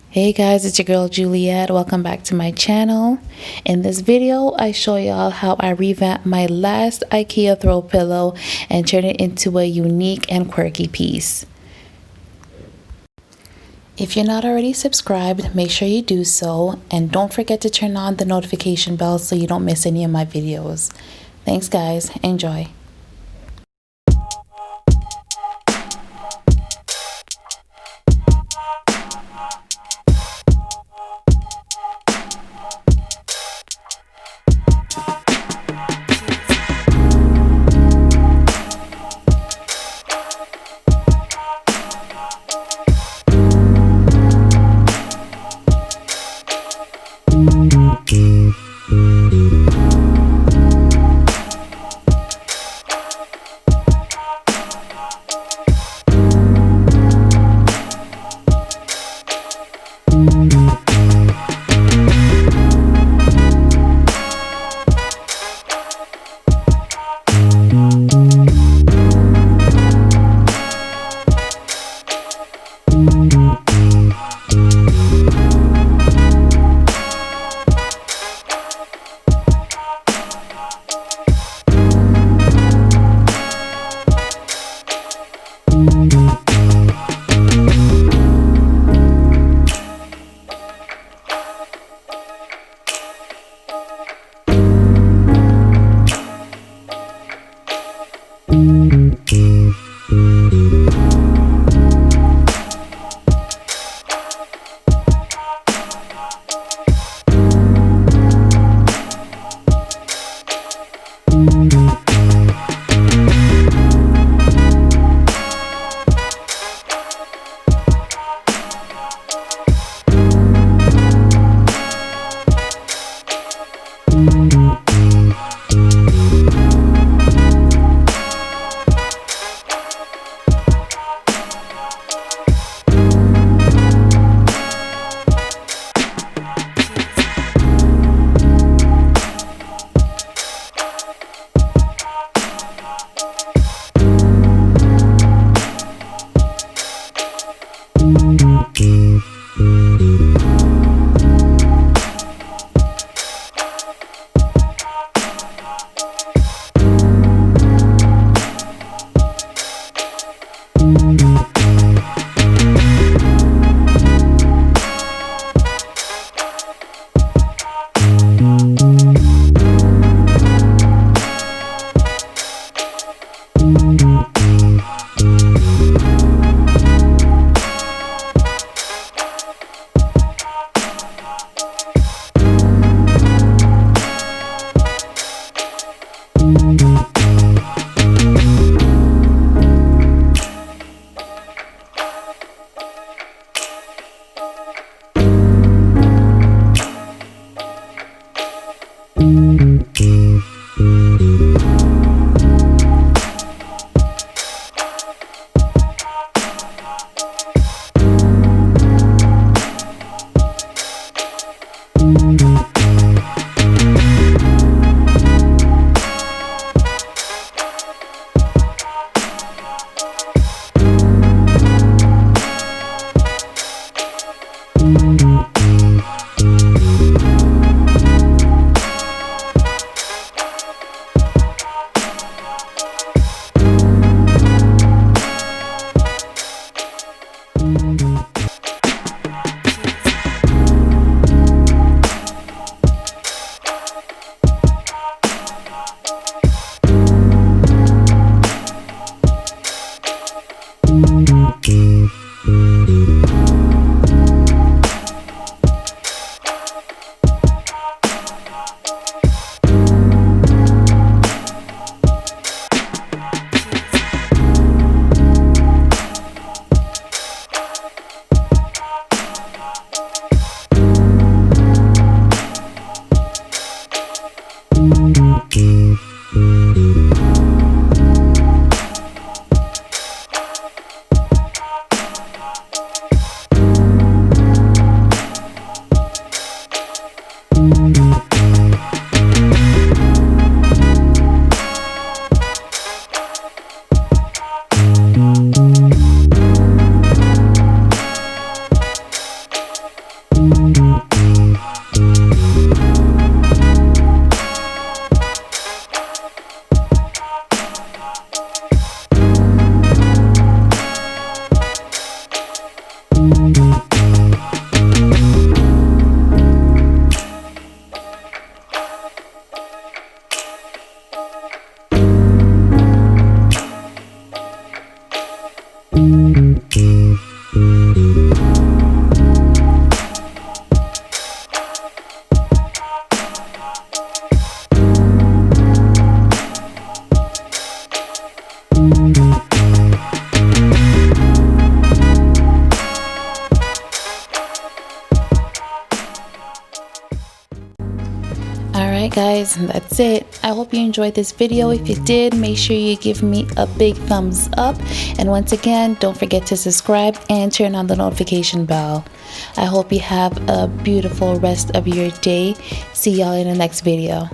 Hey guys, it's your girl Juliet. Welcome back to my channel. In this video, I show y'all how I revamped my last Ikea throw pillow and turn it into a unique and quirky piece. If you're not already subscribed, make sure you do so, and don't forget to turn on the notification bell so you don't miss any of my videos. Thanks guys, enjoy. Alright guys, that's it. I hope you enjoyed this video. If you did, make sure you give me a big thumbs up, and once again, don't forget to subscribe and turn on the notification bell. I hope you have a beautiful rest of your day. See y'all in the next video.